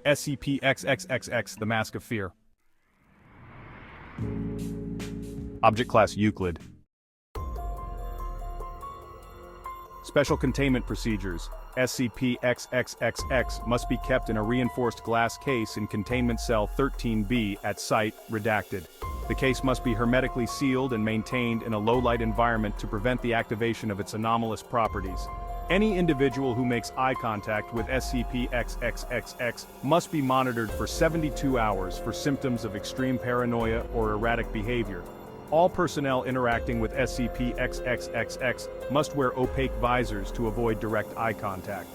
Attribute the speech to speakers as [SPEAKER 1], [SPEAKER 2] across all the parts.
[SPEAKER 1] SCP-XXXX, the Mask of Fear. Object Class Euclid. Special Containment Procedures. SCP-XXXX must be kept in a reinforced glass case in Containment Cell 13B at Site, redacted. The case must be hermetically sealed and maintained in a low-light environment to prevent the activation of its anomalous properties. Any individual who makes eye contact with SCP-XXXX must be monitored for 72 hours for symptoms of extreme paranoia or erratic behavior. All personnel interacting with SCP-XXXX must wear opaque visors to avoid direct eye contact.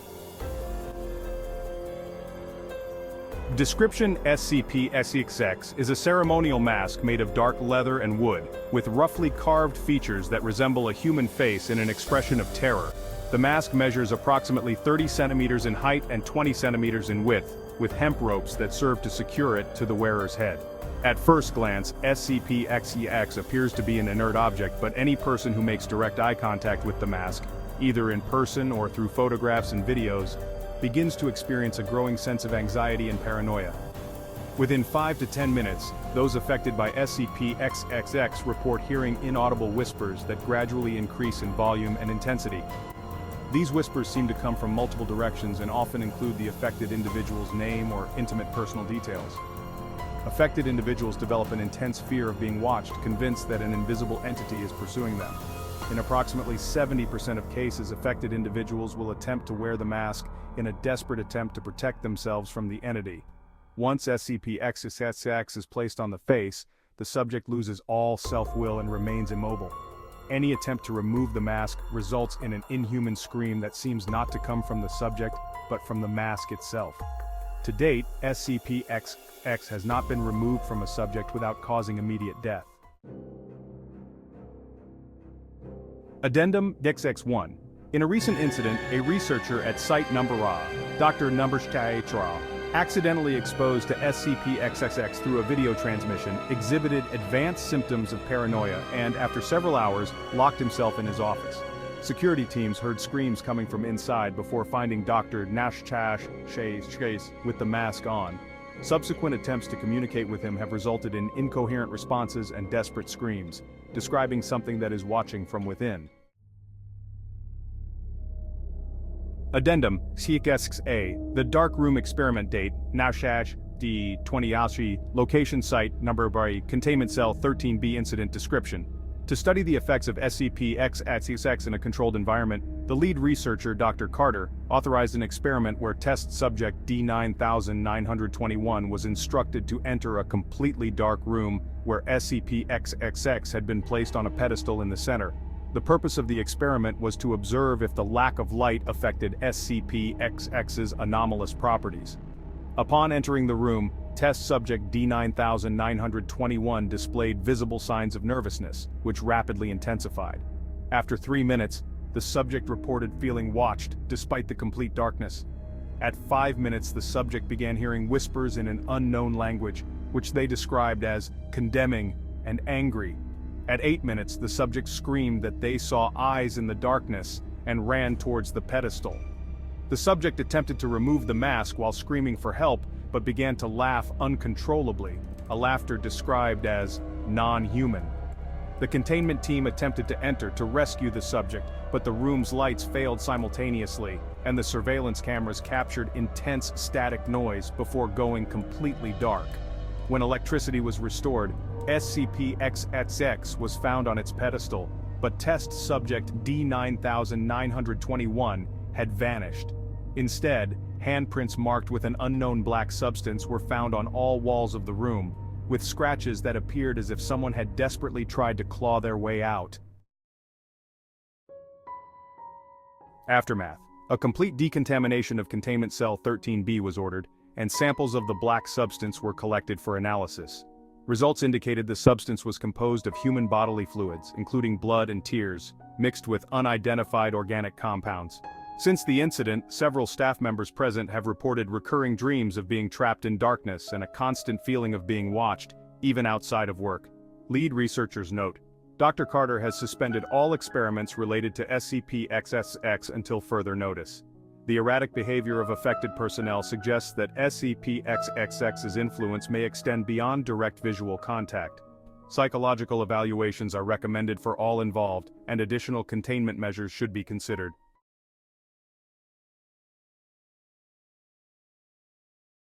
[SPEAKER 1] Description: SCP-XXXX is a ceremonial mask made of dark leather and wood, with roughly carved features that resemble a human face in an expression of terror. The mask measures approximately 30 centimeters in height and 20 centimeters in width, with hemp ropes that serve to secure it to the wearer's head. At first glance, SCP-XXXX appears to be an inert object, but any person who makes direct eye contact with the mask, either in person or through photographs and videos, begins to experience a growing sense of anxiety and paranoia. Within 5 to 10 minutes, those affected by SCP-XXXX report hearing inaudible whispers that gradually increase in volume and intensity. These whispers seem to come from multiple directions and often include the affected individual's name or intimate personal details. Affected individuals develop an intense fear of being watched, convinced that an invisible entity is pursuing them. In approximately 70% of cases, affected individuals will attempt to wear the mask in a desperate attempt to protect themselves from the entity. Once SCP-XXXX is placed on the face, the subject loses all self-will and remains immobile. Any attempt to remove the mask results in an inhuman scream that seems not to come from the subject, but from the mask itself. To date, SCP-XXXX has not been removed from a subject without causing immediate death. Addendum XX1. In a recent incident, a researcher at Site Number Dr. Numbershtaitra, accidentally exposed to SCP-XXXX through a video transmission, exhibited advanced symptoms of paranoia and, after several hours, locked himself in his office. Security teams heard screams coming from inside before finding Dr. Numbershtaitra with the mask on. Subsequent attempts to communicate with him have resulted in incoherent responses and desperate screams, describing something that is watching from within. Addendum XXXA. The Dark Room Experiment date, Nashash D. 20 location site, number by Containment Cell 13B incident description. To study the effects of SCP-XXXX in a controlled environment, the lead researcher, Dr. Carter, authorized an experiment where test subject D9921 was instructed to enter a completely dark room where SCP-XXXX had been placed on a pedestal in the center. The purpose of the experiment was to observe if the lack of light affected SCP-XXX's anomalous properties. Upon entering the room, test subject D9921 displayed visible signs of nervousness, which rapidly intensified. After 3 minutes, the subject reported feeling watched, despite the complete darkness. At 5 minutes, the subject began hearing whispers in an unknown language, which they described as condemning and angry. At 8 minutes, the subject screamed that they saw eyes in the darkness and ran towards the pedestal. The subject attempted to remove the mask while screaming for help, but began to laugh uncontrollably, a laughter described as non-human. The containment team attempted to enter to rescue the subject, but the room's lights failed simultaneously, and the surveillance cameras captured intense static noise before going completely dark. When electricity was restored, SCP-XXXX was found on its pedestal, but test subject D9921 had vanished. Instead, handprints marked with an unknown black substance were found on all walls of the room, with scratches that appeared as if someone had desperately tried to claw their way out. Aftermath. A complete decontamination of Containment Cell 13B was ordered, and samples of the black substance were collected for analysis. Results indicated the substance was composed of human bodily fluids, including blood and tears, mixed with unidentified organic compounds. Since the incident, several staff members present have reported recurring dreams of being trapped in darkness and a constant feeling of being watched, even outside of work. Lead researchers note, Dr. Carter has suspended all experiments related to SCP-XXXX until further notice. The erratic behavior of affected personnel suggests that SCP-XXX's influence may extend beyond direct visual contact. Psychological evaluations are recommended for all involved, and additional containment measures should be considered.